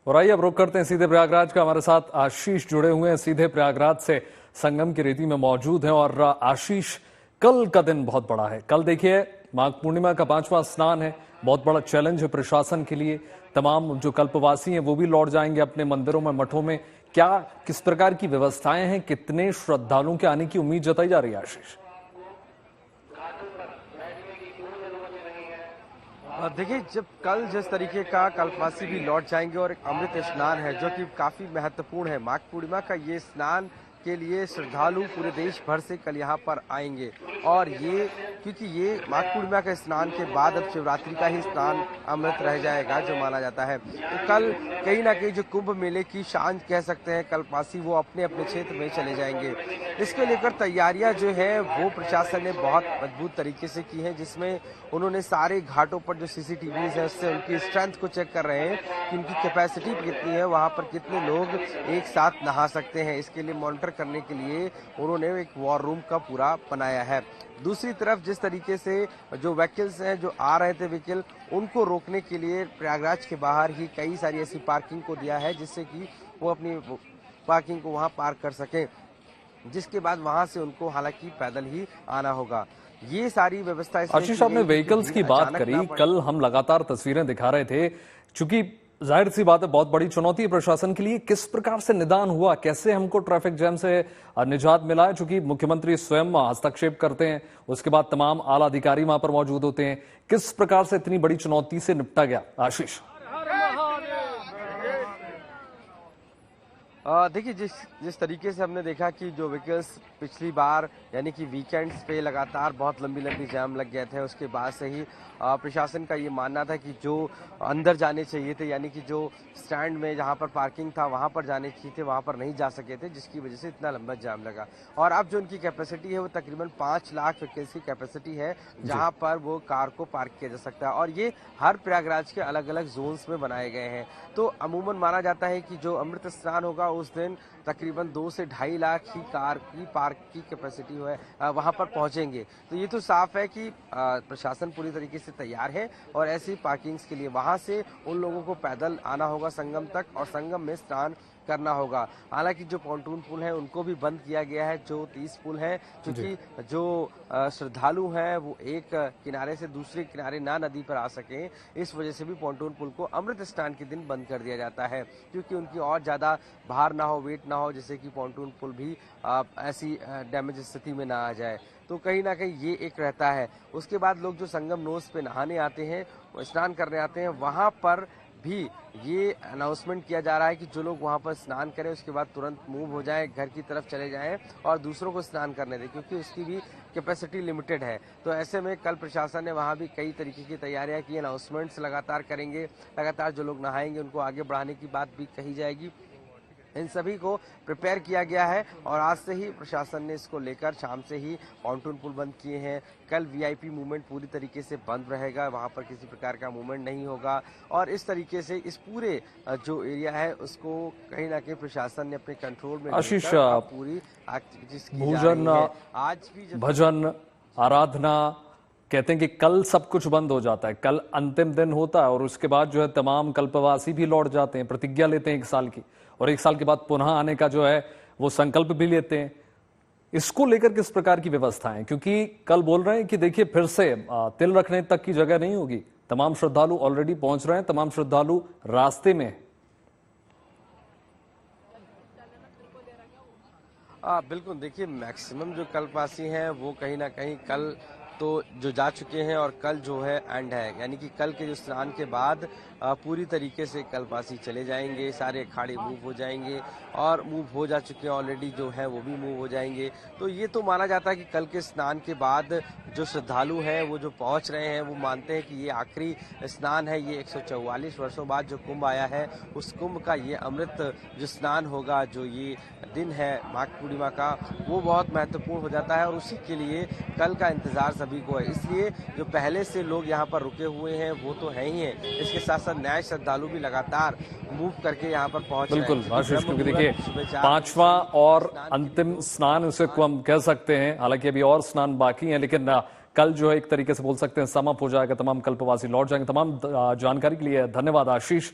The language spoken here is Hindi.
और आइए अब रुक करते हैं सीधे प्रयागराज का। हमारे साथ आशीष जुड़े हुए हैं, सीधे प्रयागराज से संगम की रेती में मौजूद हैं। और आशीष, कल का दिन बहुत बड़ा है। कल देखिए माघ पूर्णिमा का 5वां स्नान है, बहुत बड़ा चैलेंज है प्रशासन के लिए। तमाम जो कल्पवासी हैं वो भी लौट जाएंगे अपने मंदिरों में, मठों में। क्या किस प्रकार की व्यवस्थाएं हैं, कितने श्रद्धालुओं के आने की उम्मीद जताई जा रही है आशीष? देखिए, जब कल जिस तरीके का कल्पवासी भी लौट जाएंगे और एक अमृत स्नान है जो कि काफी महत्वपूर्ण है। माघ पूर्णिमा का ये स्नान के लिए श्रद्धालु पूरे देश भर से कल यहाँ पर आएंगे। और ये क्योंकि ये माघ पूर्णिमा के स्नान के बाद अब शिवरात्रि का ही स्नान अमृत रह जाएगा जो माना जाता है। तो कल कहीं ना कहीं जो कुंभ मेले की शान कह सकते हैं कल्पवासी, वो अपने अपने क्षेत्र में चले जाएंगे। इसको लेकर तैयारियां जो है वो प्रशासन ने बहुत मजबूत तरीके से की है, जिसमें उन्होंने सारे घाटों पर जो सीसीटीवी है उससे उनकी स्ट्रेंथ को चेक कर रहे हैं कि उनकी कैपेसिटी कितनी है, वहां पर कितने लोग एक साथ नहा सकते हैं। इसके लिए मॉनिटर करने के लिए उन्होंने एक वॉर रूम का पूरा बनाया है। दूसरी तरफ जिस तरीके से जो व्हीकल्स हैं, जो आ रहे थे व्हीकल, उनको रोकने के लिए प्रयागराज के बाहर ही कई सारी ऐसी पार्किंग को दिया है जिससे कि वो अपनी पार्किंग को वहां पार्क कर सकें, जिसके बाद वहां से उनको हालांकि पैदल ही आना होगा। ये सारी व्यवस्था आशीष, आपने व्हीकल्स की बात करी, कल हम लगातार तस्वीरें दिखा रहे थे। चूंकि जाहिर सी बात है बहुत बड़ी चुनौती है प्रशासन के लिए। किस प्रकार से निदान हुआ, कैसे हमको ट्रैफिक जैम से निजात मिला है? चूंकि मुख्यमंत्री स्वयं हस्तक्षेप करते हैं, उसके बाद तमाम आला अधिकारी वहां पर मौजूद होते हैं। किस प्रकार से इतनी बड़ी चुनौती से निपटा गया आशीष? देखिए, जिस तरीके से हमने देखा कि जो व्हीकल्स पिछली बार यानी कि वीकेंड्स पे लगातार बहुत लंबी जाम लग गए थे, उसके बाद से ही प्रशासन का ये मानना था कि जो अंदर जाने चाहिए थे, यानी कि जो स्टैंड में जहां पर पार्किंग था वहां पर जाने चाहिए थे, वहां पर नहीं जा सके थे, जिसकी वजह से इतना लंबा जाम लगा। और अब जो उनकी कैपेसिटी है वो तकरीबन 5 लाख व्हीकल्स की कैपेसिटी है जहां पर वो कार को पार्क किया जा सकता है। और ये हर प्रयागराज के अलग अलग जोन्स में बनाए गए हैं। तो अमूमन माना जाता है कि जो अमृत स्नान होगा उस दिन तकरीबन 2 से 2.5 लाख ही कार की पार्क की कैपेसिटी है वहां पर पहुंचेंगे। तो ये तो साफ है कि प्रशासन पूरी तरीके से तैयार है और ऐसी पार्किंग्स के लिए वहां से उन लोगों को पैदल आना होगा संगम तक और संगम में स्नान करना होगा। हालांकि जो पॉन्टून पुल है उनको भी बंद किया गया है, जो 30 पुल है, क्योंकि जो श्रद्धालु हैं वो एक किनारे से दूसरे किनारे ना नदी पर आ सकें, इस वजह से भी पॉन्टून पुल को अमृत स्नान के दिन बंद कर दिया जाता है, क्योंकि उनकी और ज्यादा भार ना हो, वेट ना हो, जिससे कि पॉन्टून पुल भी ऐसी डैमेज स्थिति में ना आ जाए। तो कहीं ना कहीं ये एक रहता है। उसके बाद लोग जो संगम नोस पे नहाने आते हैं, स्नान करने आते हैं, वहां पर भी ये अनाउंसमेंट किया जा रहा है कि जो लोग वहां पर स्नान करें उसके बाद तुरंत मूव हो जाएं, घर की तरफ चले जाएं और दूसरों को स्नान करने दें, क्योंकि उसकी भी कैपेसिटी लिमिटेड है। तो ऐसे में कल प्रशासन ने वहां भी कई तरीके की तैयारियां की, अनाउंसमेंट्स लगातार करेंगे, लगातार जो लोग नहाएंगे उनको आगे बढ़ाने की बात भी कही जाएगी। इन सभी को प्रिपेयर किया गया है और आज से ही प्रशासन ने इसको लेकर शाम से ही पॉन्टून पुल बंद किए हैं। कल वीआईपी मूवमेंट पूरी तरीके से बंद रहेगा, वहां पर किसी प्रकार का मूवमेंट नहीं होगा। और इस तरीके से इस पूरे जो एरिया है उसको कहीं ना कहीं प्रशासन ने अपने कंट्रोल में आशीष, पूरी एक्टिविटीज की जा रही है। आज भी भजन, आराधना, कहते हैं कि कल सब कुछ बंद हो जाता है, कल अंतिम दिन होता है और उसके बाद जो है तमाम कल्पवासी भी लौट जाते हैं, प्रतिज्ञा लेते हैं 1 साल की, और 1 साल के बाद पुनः आने का जो है वो संकल्प भी लेते हैं। इसको लेकर किस प्रकार की व्यवस्था है? क्योंकि कल बोल रहे हैं कि देखिए फिर से तिल रखने तक की जगह नहीं होगी। तमाम श्रद्धालु ऑलरेडी पहुंच रहे हैं, तमाम श्रद्धालु रास्ते में हैं। बिल्कुल, देखिए मैक्सिमम जो कल्पवासी हैं वो कहीं ना कहीं कल तो जो जा चुके हैं और कल जो है एंड है, यानी कि कल के जो स्नान के बाद पूरी तरीके से कल्पवासी चले जाएंगे, सारे अखाड़े मूव हो जाएंगे और मूव हो जा चुके हैं ऑलरेडी, जो है वो भी मूव हो जाएंगे। तो ये तो माना जाता है कि कल के स्नान के बाद जो श्रद्धालु हैं वो जो पहुंच रहे हैं वो मानते हैं कि ये आखिरी स्नान है, ये 144 वर्षों बाद जो कुंभ आया है उस कुंभ का ये अमृत जो स्नान होगा, जो ये दिन है माघ पूर्णिमा का, वो बहुत महत्वपूर्ण हो जाता है और उसी के लिए कल का इंतजार सभी को है। इसलिए जो पहले से लोग यहाँ पर रुके हुए हैं वो तो है ही है, इसके साथ साथ नए श्रद्धालु भी लगातार मूव करके यहाँ पर पहुंच रहे हैं। बिल्कुल आशीष, क्योंकि देखिए 5वां और अंतिम स्नान उसे को हम कह सकते हैं, हालांकि अभी और स्नान बाकी हैं, लेकिन कल जो है एक तरीके से बोल सकते हैं समाप्त हो जाएगा, तमाम कल्पवासी लौट जाएंगे। तमाम जानकारी के लिए धन्यवाद आशीष।